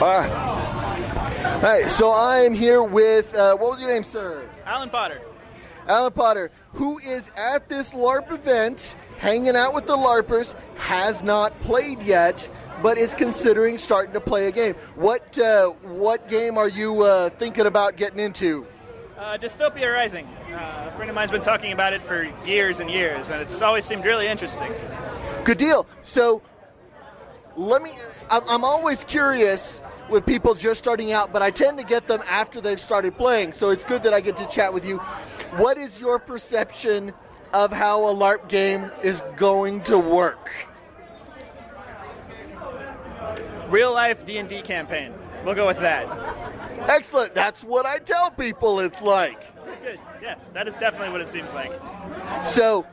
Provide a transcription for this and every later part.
All right, so I am here with, what was your name, sir? Alan Potter. Alan Potter, who is at this LARP event, hanging out with the LARPers, has not played yet, but is considering starting to play a game. What game are you thinking about getting into? Dystopia Rising. A friend of mine's been talking about it for years and years, and it's always seemed really interesting. Good deal. So, I'm always curious with people just starting out, but I tend to get them after they've started playing, so it's good that I get to chat with you. What is your perception of how a LARP game is going to work? Real life D&D campaign. We'll go with that. Excellent. That's what I tell people it's like. Good. Yeah, that is definitely what it seems like. So,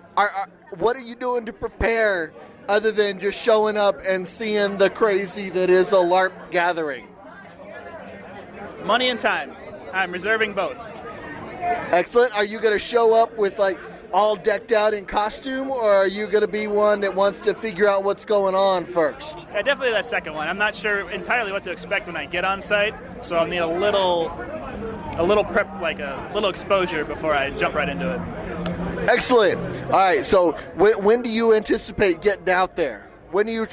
what are you doing to prepare other than just showing up and seeing the crazy that is a LARP gathering? Money and time. I'm reserving both. Excellent. Are you going to show up with all decked out in costume, or are you going to be one that wants to figure out what's going on first? Yeah, definitely that second one. I'm not sure entirely what to expect when I get on site, so I'll need a little prep, like a little exposure before I jump right into it. Excellent. All right. So when do you anticipate getting out there? When are you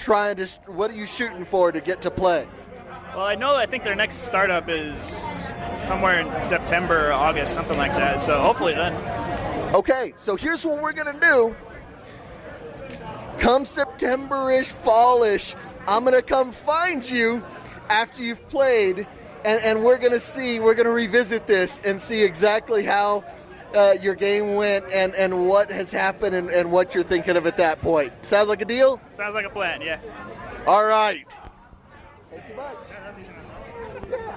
what are you shooting for to get to play? Well, I think their next startup is somewhere in September or August, something like that. So hopefully then. Okay, so here's what we're going to do. Come September-ish, fall-ish, I'm going to come find you after you've played, and we're going to revisit this and see exactly how your game went and what has happened and what you're thinking of at that point. Sounds like a deal? Sounds like a plan, yeah. All right. Thank you much. Yeah.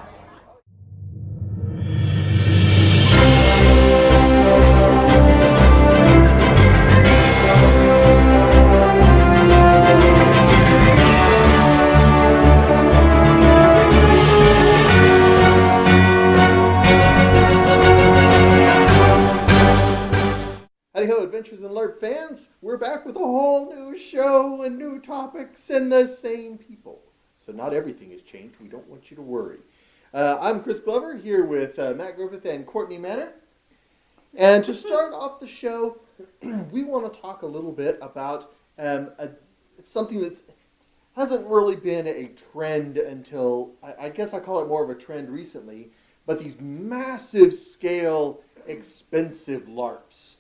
Howdy-ho, Adventures in LARP fans. We're back with a whole new show and new topics and the same people. So not everything has changed. We don't want you to worry. I'm Chris Glover here with Matt Griffith and Courtney Manor. And to start off the show, we want to talk a little bit about something that hasn't really been a trend until, I guess I call it more of a trend recently, but these massive scale, expensive LARPs.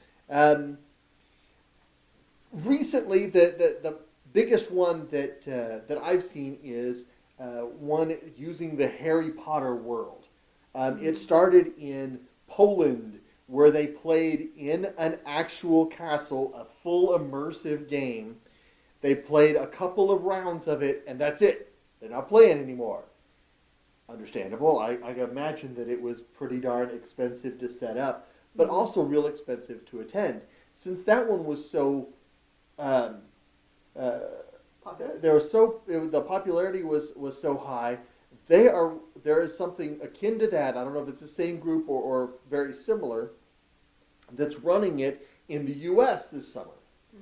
Recently, the biggest one that I've seen is one using the Harry Potter world. It started in Poland, where they played in an actual castle, a full immersive game. They played a couple of rounds of it, and that's it. They're not playing anymore. Understandable. I imagine that it was pretty darn expensive to set up, but also real expensive to attend. Since that one was so, the popularity was so high, there is something akin to that. I don't know if it's the same group or very similar, that's running it in the U.S. this summer,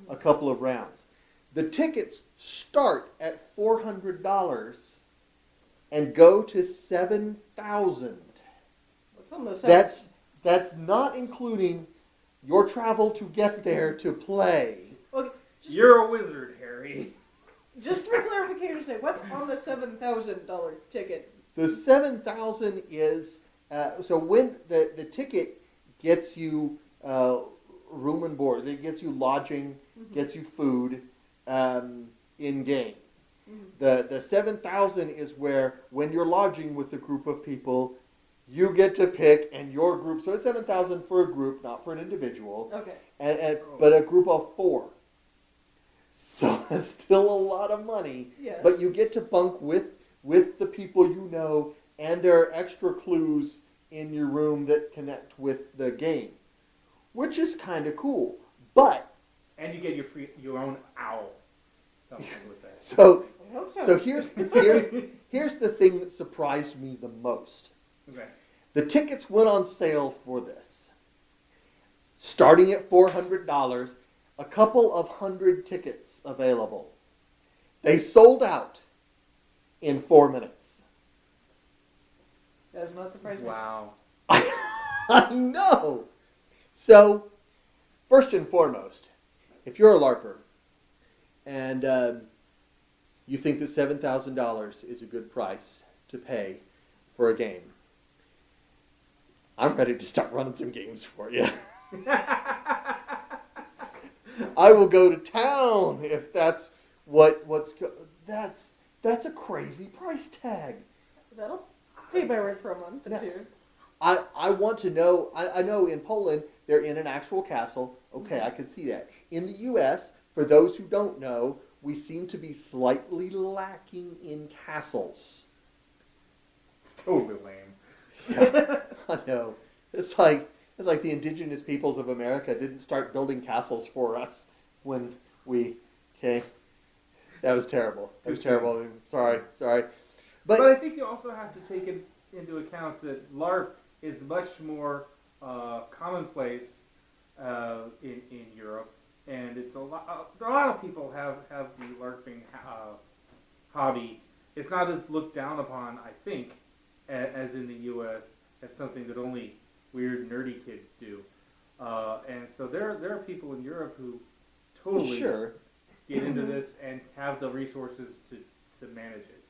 a couple of rounds. The tickets start at $400 and go to $7,000. That's not including your travel to get there to play. Okay, you're a wizard, Harry. Just for clarification, what's on the $7,000 ticket? The $7,000 is so when the ticket gets you room and board, it gets you lodging, gets you food in game. The $7,000 is where when you're lodging with a group of people, you get to pick, and your group, so it's $7,000 for a group, not for an individual. Okay. But a group of 4. So it's still a lot of money. Yes. But you get to bunk with the people you know, and there are extra clues in your room that connect with the game, which is kind of cool. But and you get your own owl. Something with that. So here's the thing that surprised me the most. Okay. The tickets went on sale for this, starting at $400, a couple of hundred tickets available. They sold out in 4 minutes. That does not surprise me. Wow. I know. So, first and foremost, if you're a LARPer and you think that $7,000 is a good price to pay for a game, I'm ready to start running some games for you. I will go to town if that's that's a crazy price tag. That'll pay my rent for a month or Now, two. I want to know, I know in Poland they're in an actual castle. Okay, I can see that. In the U.S., for those who don't know, we seem to be slightly lacking in castles. It's totally lame. Yeah, I know. It's like the indigenous peoples of America didn't start building castles for us when we, okay, that was terrible. That was terrible. Sorry. But I think you also have to take into account that LARP is much more commonplace in Europe, and it's a lot of people have the LARPing hobby. It's not as looked down upon, I think, as in the U.S. as something that only weird nerdy kids do. And so there are people in Europe who totally get into this and have the resources to manage it.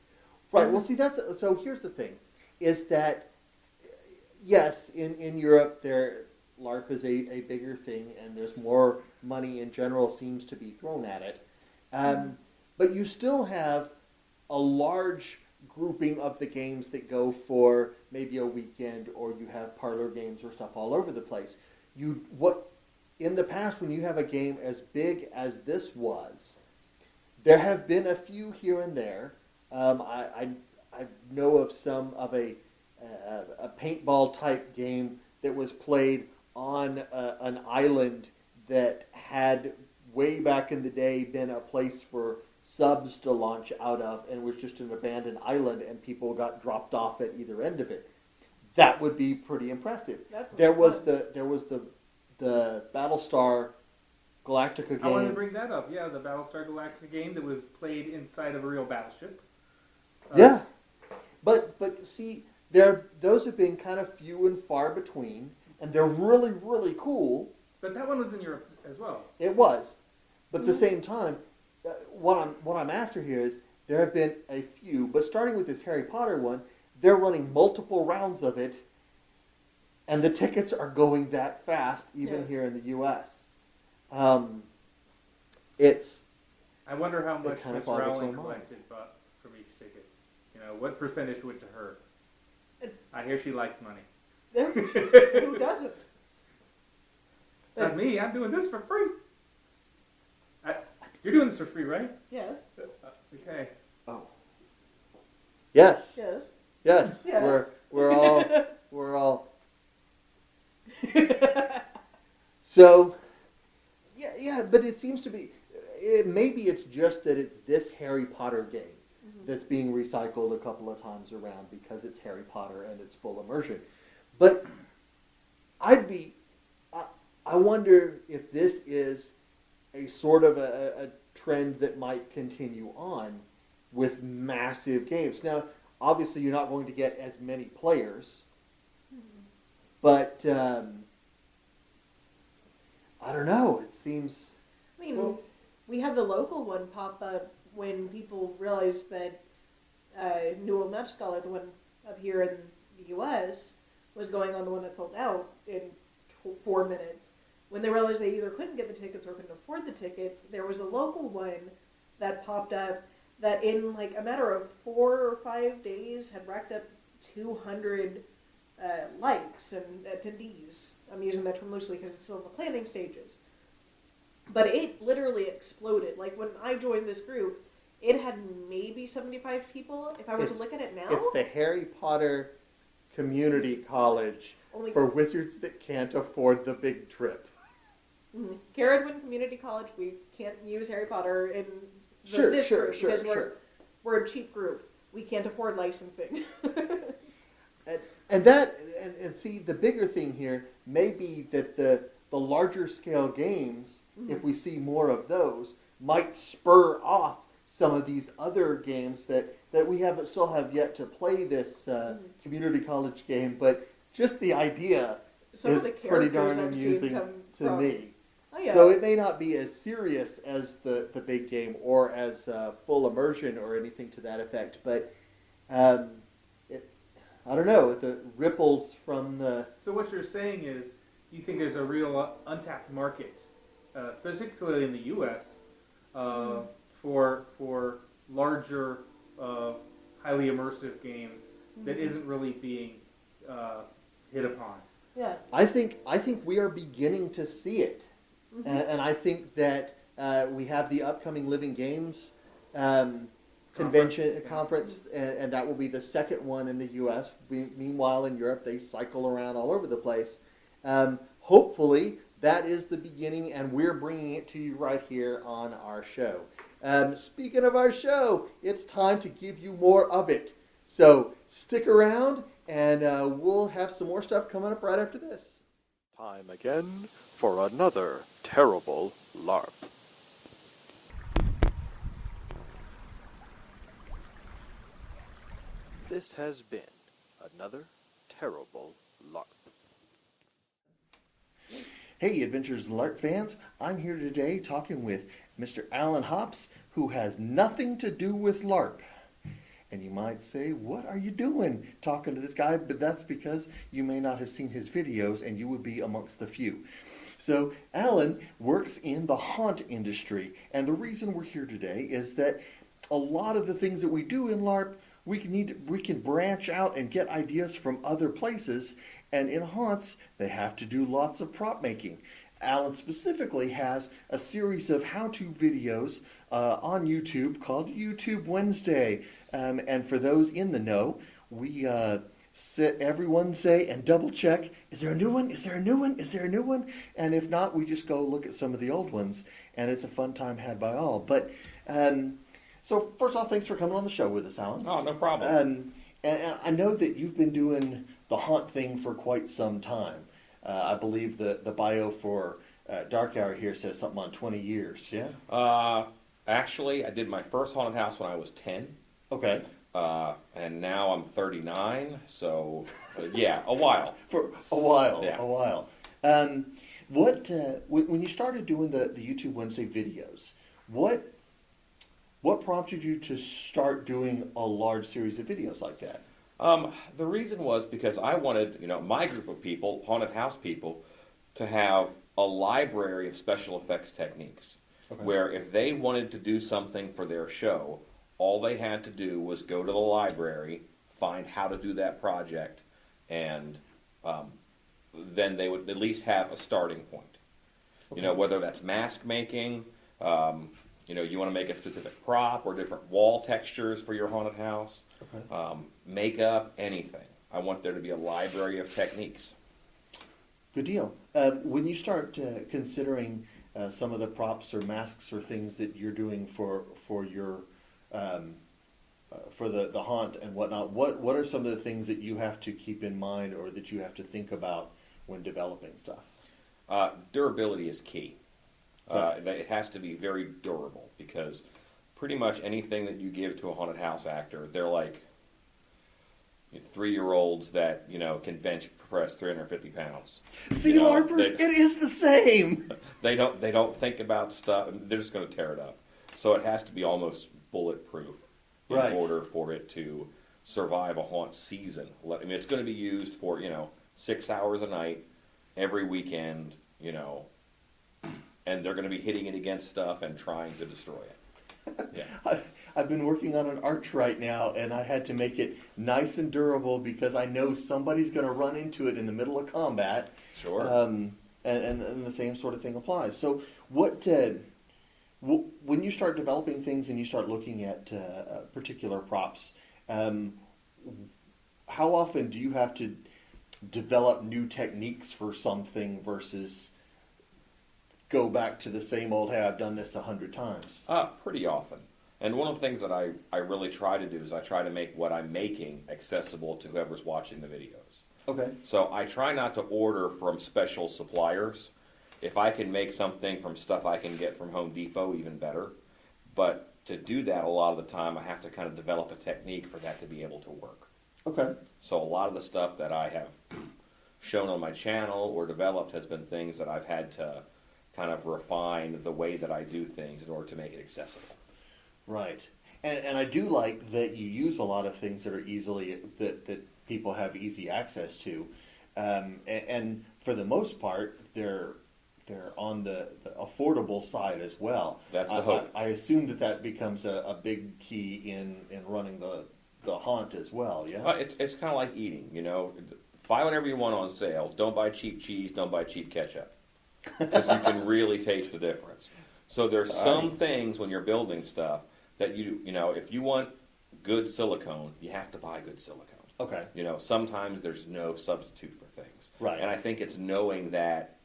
Right. Well, see, so here's the thing, is that yes, in Europe, LARP is a bigger thing, and there's more money in general seems to be thrown at it. But you still have a large grouping of the games that go for maybe a weekend, or you have parlor games or stuff all over the place. In the past, when you have a game as big as this was, there have been a few here and there. I know of some of a paintball type game that was played on an island that had way back in the day been a place for subs to launch out of, and was just an abandoned island, and people got dropped off at either end of it. That would be pretty impressive. There was the Battlestar Galactica game. I wanted to bring that up. Yeah, the Battlestar Galactica game that was played inside of a real battleship. Yeah, but see, those have been kind of few and far between, and they're really, really cool. But that one was in Europe as well. It was, but at the same time, what I'm after here is there have been a few, but starting with this Harry Potter one, they're running multiple rounds of it, and the tickets are going that fast, even here in the U.S. I wonder how much kind of Miss boggles Rowling my mind. collected from each ticket. You know, what percentage went to her? I hear she likes money. Who doesn't? Not me. I'm doing this for free. You're doing this for free, right? Yes. Okay. Oh. Yes. Yes. Yes. Yes. We're all. So, yeah, but it seems to be. Maybe it's just that it's this Harry Potter game that's being recycled a couple of times around because it's Harry Potter and it's full immersion. But I wonder if this is a sort of a trend that might continue on with massive games. Now, obviously, you're not going to get as many players, but I don't know. It seems. I mean, we had the local one pop up when people realized that Newell Nutch Scholar, the one up here in the U.S., was going on the one that sold out in 4 minutes. When they realized they either couldn't get the tickets or couldn't afford the tickets, there was a local one that popped up that in like a matter of 4 or 5 days had racked up 200 likes and attendees. I'm using that term loosely because it's still in the planning stages. But it literally exploded. Like when I joined this group, it had maybe 75 people. If I were to look at it now, it's the Harry Potter Community College for wizards that can't afford the big trip. Carradwin Community College, we can't use Harry Potter in this group because we're a cheap group. We can't afford licensing. and see, the bigger thing here may be that the larger scale games, if we see more of those, might spur off some of these other games that we still have yet to play this community college game, but just the idea Some of is the pretty characters darn I've seen amusing come to from. me. Oh, yeah. So it may not be as serious as the big game or as full immersion or anything to that effect, but I don't know, the ripples from the... So what you're saying is you think there's a real untapped market, particularly in the U.S., for larger, highly immersive games that isn't really being hit upon. Yeah. I think we are beginning to see it. And I think that we have the upcoming Living Games conference, and that will be the second one in the U.S. Meanwhile, in Europe, they cycle around all over the place. Hopefully, that is the beginning, and we're bringing it to you right here on our show. Speaking of our show, it's time to give you more of it. So stick around, and we'll have some more stuff coming up right after this. Time again for another terrible LARP. This has been another terrible LARP. Hey, Adventures in LARP fans. I'm here today talking with Mr. Alan Hops, who has nothing to do with LARP. And you might say, what are you doing talking to this guy? But that's because you may not have seen his videos, and you would be amongst the few. So Alan works in the haunt industry, and the reason we're here today is that a lot of the things that we do in LARP, we can branch out and get ideas from other places, and in haunts, they have to do lots of prop making. Alan specifically has a series of how-to videos on YouTube called YouTube Wednesday. And for those in the know, we sit every Wednesday and double check, is there a new one? Is there a new one? Is there a new one? And if not, we just go look at some of the old ones, and it's a fun time had by all. But so first off, thanks for coming on the show with us, Alan. Oh, no problem. And I know that you've been doing the haunt thing for quite some time. I believe the bio for Dark Hour here says something on 20 years, yeah? Actually, I did my first haunted house when I was 10. Okay. And now I'm 39, so yeah, a while. For a while, Yeah. a while. When you started doing the YouTube Wednesday videos, what prompted you to start doing a large series of videos like that? The reason was because I wanted, my group of people, haunted house people, to have a library of special effects techniques. Okay. Where if they wanted to do something for their show, all they had to do was go to the library, find how to do that project, and then they would at least have a starting point. Okay. Whether that's mask making, you want to make a specific prop or different wall textures for your haunted house, Okay. Makeup, anything. I want there to be a library of techniques. Good deal. When you start considering some of the props or masks or things that you're doing for your for the haunt and whatnot, what are some of the things that you have to keep in mind or that you have to think about when developing stuff? Durability is key. It has to be very durable because pretty much anything that you give to a haunted house actor, they're like 3-year-olds that can bench press 350 pounds. See, LARPers, it is the same. They don't think about stuff. They're just going to tear it up. So it has to be almost bulletproof in Right. order for it to survive a haunt season. It's going to be used for 6 hours a night every weekend. And they're going to be hitting it against stuff and trying to destroy it. Yeah. I've been working on an arch right now, and I had to make it nice and durable because I know somebody's going to run into it in the middle of combat. Sure. And the same sort of thing applies. So when you start developing things and you start looking at particular props, how often do you have to develop new techniques for something versus go back to the same old, hey, I've done this 100 times? Pretty often. And one of the things that I really try to do is I try to make what I'm making accessible to whoever's watching the videos. Okay. So I try not to order from special suppliers. If I can make something from stuff I can get from Home Depot, even better. But to do that, a lot of the time, I have to kind of develop a technique for that to be able to work. Okay. So a lot of the stuff that I have shown on my channel or developed has been things that I've had to kind of refine the way that I do things in order to make it accessible. Right. And I do like that you use a lot of things that are easily, that people have easy access to. And for the most part, they're on the affordable side as well. That's the hope. I assume that becomes a big key in running the haunt as well, yeah? It's kind of like eating, you know. Buy whatever you want on sale. Don't buy cheap cheese. Don't buy cheap ketchup. Because you can really taste the difference. So there's some things when you're building stuff that you know, if you want good silicone, you have to buy good silicone. Okay. You know, sometimes there's no substitute for things. Right. And I think it's knowing that,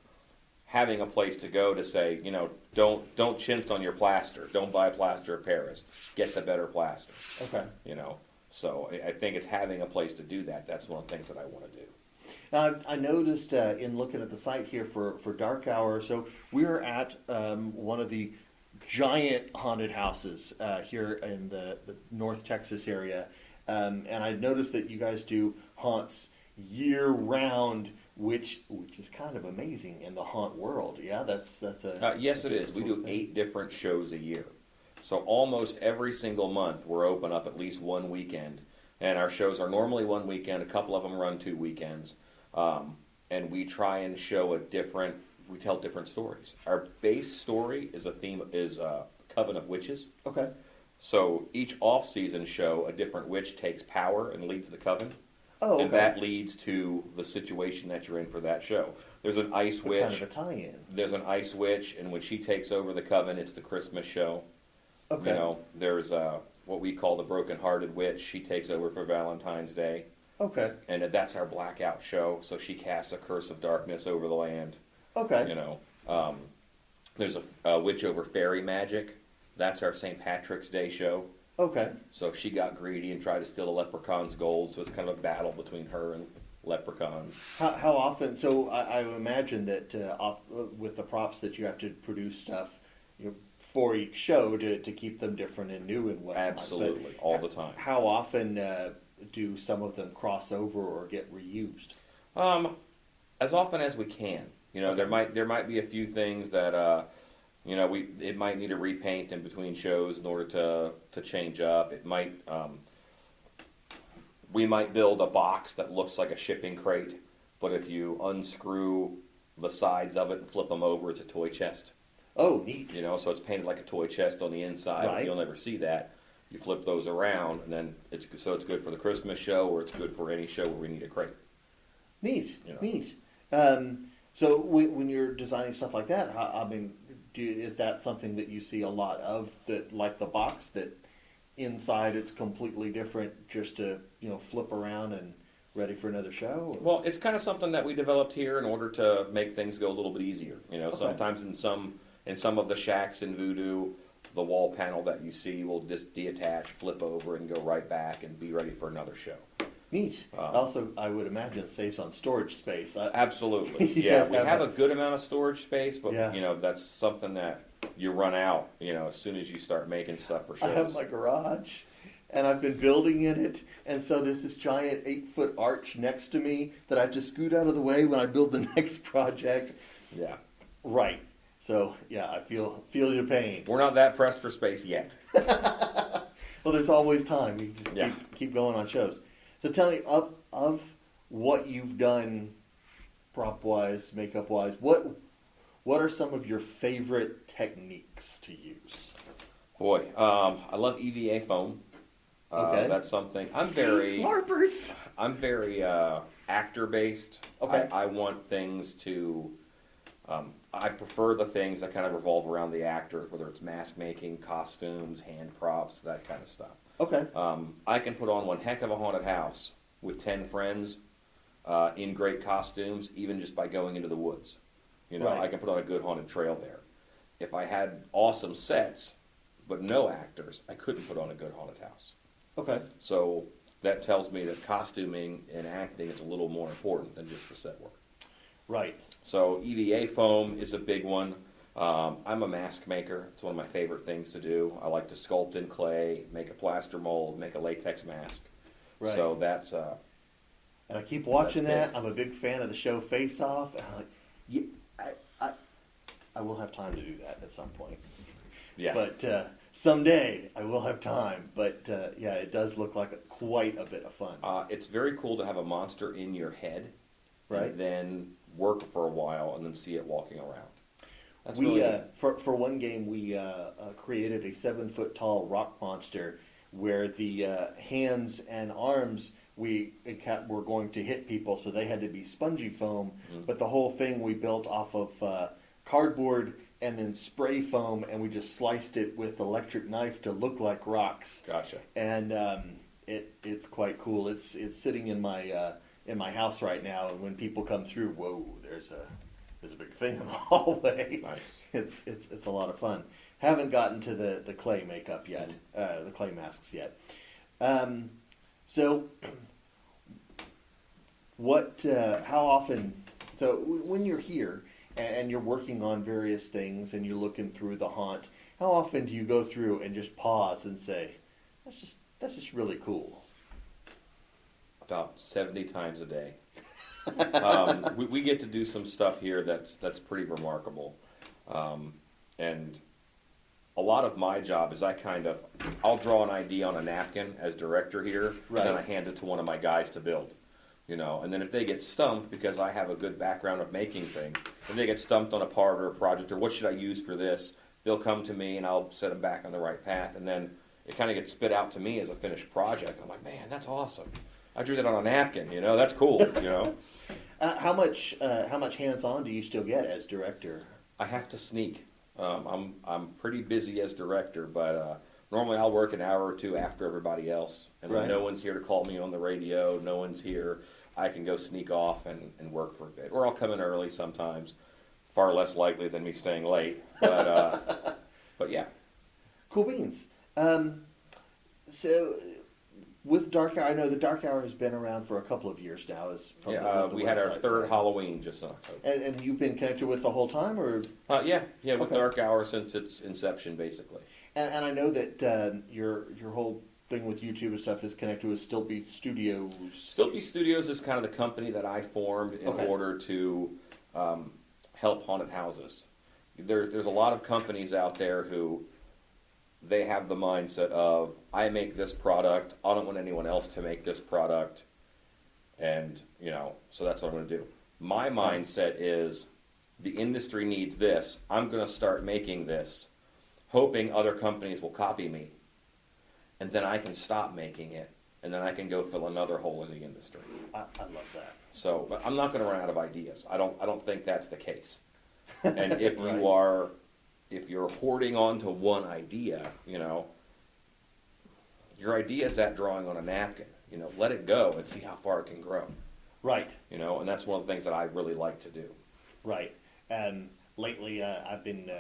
having a place to go to say, you know, don't chintz on your plaster. Don't buy plaster of Paris. Get the better plaster. Okay. You know, so I think it's having a place to do that. That's one of the things that I want to do. Now, I noticed in looking at the site here for Dark Hour, so we're at one of the giant haunted houses here in the North Texas area, and I noticed that you guys do haunts year-round, which is kind of amazing in the haunt world. Yeah, that's a... Yes, it is. We do 8 different shows a year. So almost every single month we're open up at least one weekend. And our shows are normally one weekend. A couple of them run 2 weekends. And we try and show we tell different stories. Our base story is Coven of Witches. Okay. So each off-season show, a different witch takes power and leads the coven. Oh, okay. And that leads to the situation that you're in for that show. There's an ice witch. Kind of a tie-in. There's an ice witch, and when she takes over the coven, it's the Christmas show. Okay. You know, there's what we call the broken-hearted witch. She takes over for Valentine's Day. Okay. And that's our blackout show, so she casts a curse of darkness over the land. Okay. You know, there's a witch over fairy magic. That's our St. Patrick's Day show. Okay. So she got greedy and tried to steal a leprechaun's gold, so it's kind of a battle between her and leprechauns. How often? So I imagine that with the props that you have to produce stuff, you know, for each show to keep them different and new and whatnot. Absolutely, But all the time. How often do some of them cross over or get reused? As often as we can. You know, there might be a few things that you know, it might need a repaint in between shows in order to change up. It might we might build a box that looks like a shipping crate, but if you unscrew the sides of it and flip them over, it's a toy chest. Oh, neat. You know, so it's painted like a toy chest on the inside. Right. You'll never see that. You flip those around, and then it's good for the Christmas show, or it's good for any show where we need a crate. Neat. You know. Neat. So when you're designing stuff like that, I mean, is that something that you see a lot of? That, like the box, that inside it's completely different, just to, you know, flip around and ready for another show? Or? Well, it's kind of something that we developed here in order to make things go a little bit easier. You know, Okay. sometimes in some of the shacks in Voodoo, the wall panel that you see will just detach, flip over, and go right back and be ready for another show. Neat. Also, I would imagine it saves on storage space. Absolutely. You Yeah, guys we have have a- a good amount of storage space, but Yeah. you know, that's something that you run out, you know, as soon as you start making stuff for I shows. have my garage, and I've been building in it, and so there's this giant 8-foot arch next to me that I have to scoot out of the way when I build the next project. Yeah. Right. So yeah, I feel your pain. We're not that pressed for space yet. Well, there's always time. You just Yeah. keep going on shows. So tell me, of what you've done, prop wise, makeup wise, what are some of your favorite techniques to use? Boy, I love EVA foam. Okay. That's something I'm very LARPers. actor based. Okay. I want things to. I prefer the things that kind of revolve around the actor, whether it's mask making, costumes, hand props, that kind of stuff. Okay. I can put on one heck of a haunted house with 10 friends in great costumes, even just by going into the woods. You know, Right. I can put on a good haunted trail there. If I had awesome sets, but no actors, I couldn't put on a good haunted house. Okay. So that tells me that costuming and acting is a little more important than just the set work. Right. So EVA foam is a big one. I'm a mask maker. It's one of my favorite things to do. I like to sculpt in clay, make a plaster mold, make a latex mask. Right. So that's And I keep watching That's that. big. I'm a big fan of the show Face Off. And I'm like, yeah, I will have time to do that at some point. yeah. But someday I will have time. But yeah, it does look like quite a bit of fun. It's very cool to have a monster in your head, Right. and then work for a while, and then see it walking around. That's We really neat. for one game we created a 7 foot tall rock monster where the hands and arms were going to hit people, so they had to be spongy foam. Mhm. But the whole thing we built off of cardboard and then spray foam, and we just sliced it with electric knife to look like rocks. Gotcha. And it's quite cool. It's sitting in my house right now, and when people come through, whoa, there's a big thing in the hallway. Nice. It's a lot of fun. Haven't gotten to the clay makeup yet, the clay masks yet. So, how often? So when you're here and you're working on various things and you're looking through the haunt, how often do you go through and just pause and say, that's just really cool? About 70 times a day. We get to do some stuff here that's pretty remarkable, and a lot of my job is I'll draw an idea on a napkin as director here, Right. and then I hand it to one of my guys to build, and then if they get stumped, because I have a good background of making things, if they get stumped on a part or a project or what should I use for this, they'll come to me and I'll set them back on the right path, and then it kind of gets spit out to me as a finished project. I'm like, man, that's awesome. I drew that on a napkin, that's cool, How much hands-on do you still get as director? I have to sneak. I'm pretty busy as director, but normally I'll work an hour or two after everybody else. And when Right. no one's here to call me on the radio, no one's here, I can go sneak off and work for a bit. Or I'll come in early sometimes. Far less likely than me staying late. But, but yeah. Cool beans. So with Dark Hour, I know the Dark Hour has been around for a couple of years now. We had our website third site. Halloween just in October. And you've been connected with the whole time, or? Yeah, with Okay. Dark Hour since its inception, basically. And I know that your whole thing with YouTube and stuff is connected with Stiltbeast Studios. Stiltbeast Studios is kind of the company that I formed in Okay. order to help haunted houses. There's a lot of companies out there who they have the mindset of, I make this product, I don't want anyone else to make this product, and so that's what I'm going to do. My mindset is, the industry needs this, I'm going to start making this, hoping other companies will copy me, and then I can stop making it, and then I can go fill another hole in the industry. I love that. So, but I'm not going to run out of ideas. I don't think that's the case. And if Right. if you're hoarding on to one idea, your idea is that drawing on a napkin. Let it go and see how far it can grow. Right, And that's one of the things that I really like to do. right. Lately, I've been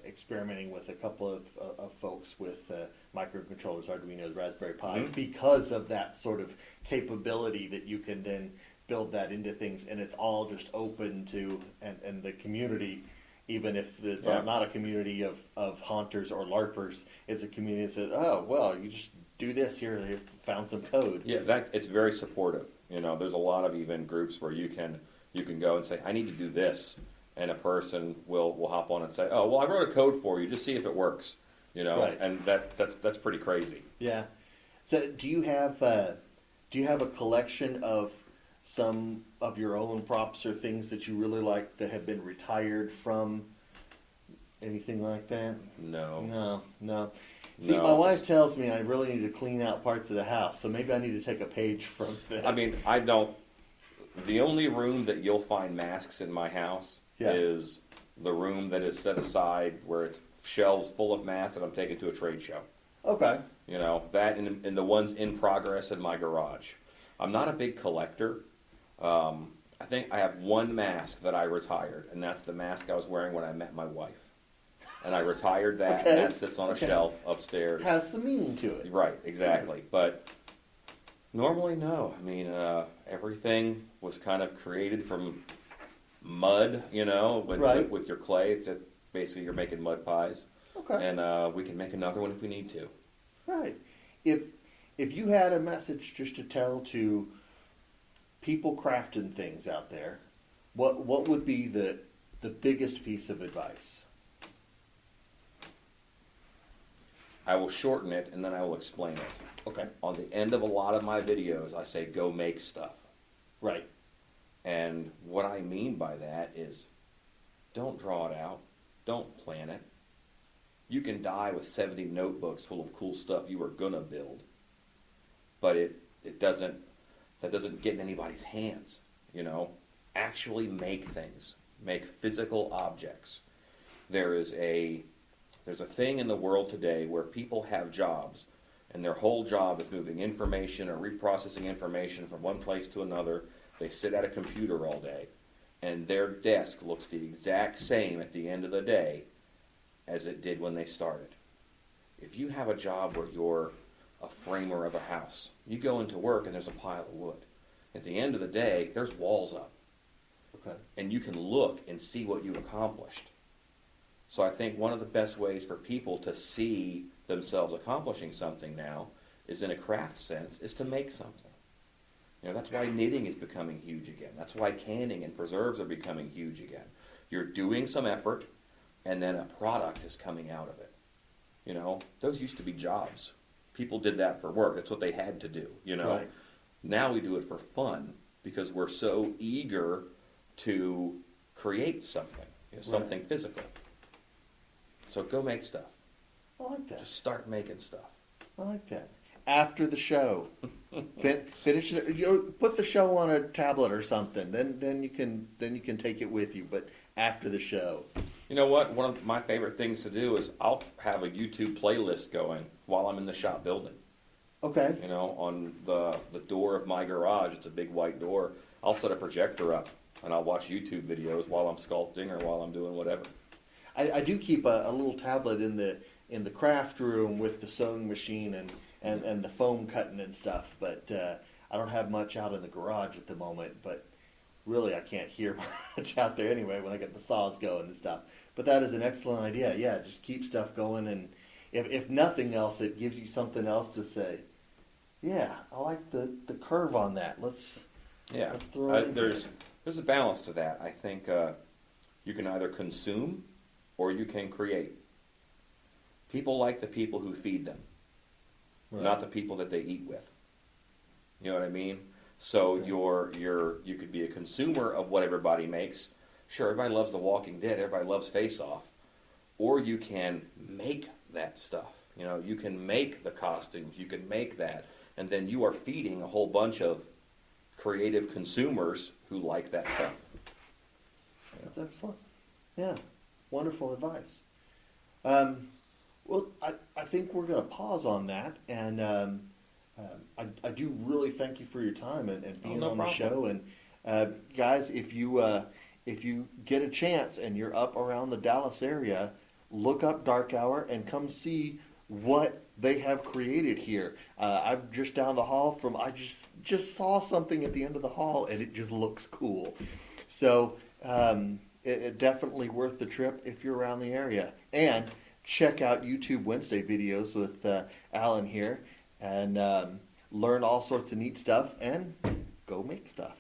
experimenting with a couple of folks with microcontrollers, Arduinos, Raspberry Pi, Mhm. because of that sort of capability that you can then build that into things, and it's all just open to, and the community, even if it's Yeah. not a community of haunters or LARPers, it's a community that says, oh, well, you just do this here, they found some code. Yeah, it's very supportive. There's a lot of even groups where you can go and say, I need to do this, and a person will hop on and say, oh, well, I wrote a code for you, just see if it works. Right. And that's pretty crazy. Yeah. So do you have a collection of some of your own props or things that you really like that have been retired from anything like that? No. No. See, No. my wife tells me I really need to clean out parts of the house, so maybe I need to take a page from this. I mean, I don't. The only room that you'll find masks in my house Yeah. is the room that is set aside where it's shelves full of masks that I'm taking to a trade show. Okay. That and the ones in progress in my garage. I'm not a big collector. I think I have one mask that I retired, and that's the mask I was wearing when I met my wife. And I retired that, Okay. and that sits on a Okay. shelf upstairs. Has some meaning to it. Right, exactly. But normally, no. I mean, everything was kind of created from mud, Right. with your clay. basically you're making mud pies. Okay. And we can make another one if we need to. Right. If you had a message just to tell to people crafting things out there, what would be the biggest piece of advice? I will shorten it and then I will explain it. Okay. On the end of a lot of my videos, I say go make stuff. Right. And what I mean by that is don't draw it out. Don't plan it. You can die with 70 notebooks full of cool stuff you were gonna build. But that doesn't get in anybody's hands, you know? Actually make things. Make physical objects. There's a thing in the world today where people have jobs and their whole job is moving information or reprocessing information from one place to another. They sit at a computer all day and their desk looks the exact same at the end of the day as it did when they started. If you have a job where you're a framer of a house, you go into work and there's a pile of wood. At the end of the day, there's walls up. Okay. And you can look and see what you've accomplished. So I think one of the best ways for people to see themselves accomplishing something now is in a craft sense, is to make something. You know, that's why knitting is becoming huge again. That's why canning and preserves are becoming huge again. You're doing some effort, and then a product is coming out of it. You know, those used to be jobs. People did that for work. That's what they had to do, you know. Right. Now we do it for fun because we're so eager to create something, you know, something physical. So go make stuff. I like that. Just start making stuff. I like that. After the show, finish it. Put the show on a tablet or something. Then you can take it with you. But after the show. You know what? One of my favorite things to do is I'll have a YouTube playlist going while I'm in the shop building. Okay. You know, on the door of my garage, it's a big white door. I'll set a projector up and I'll watch YouTube videos while I'm sculpting or while I'm doing whatever. I do keep a little tablet in the craft room with the sewing machine and the foam cutting and stuff, but I don't have much out in the garage at the moment, but really I can't hear much out there anyway when I get the saws going and stuff. But that is an excellent idea. Yeah, just keep stuff going, and if nothing else, it gives you something else to say. Yeah, I like the curve on that. Let's throw it in there's a balance to that. I think you can either consume or you can create. People like the people who feed them, not the people that they eat with. You know what I mean? So you could be a consumer of what everybody makes. Sure, everybody loves The Walking Dead, everybody loves Face Off. Or you can make that stuff. You know, you can make the costumes, you can make that, and then you are feeding a whole bunch of creative consumers who like that stuff. That's excellent. Yeah, wonderful advice. Well, I think we're going to pause on that, and I do really thank you for your time and being on the show. And guys, if you get a chance and you're up around the Dallas area, look up Dark Hour and come see what they have created here. I'm just down the hall from. I just saw something at the end of the hall, and it just looks cool. So it definitely worth the trip if you're around the area. And check out YouTube Wednesday videos with Alan here, and learn all sorts of neat stuff, and go make stuff.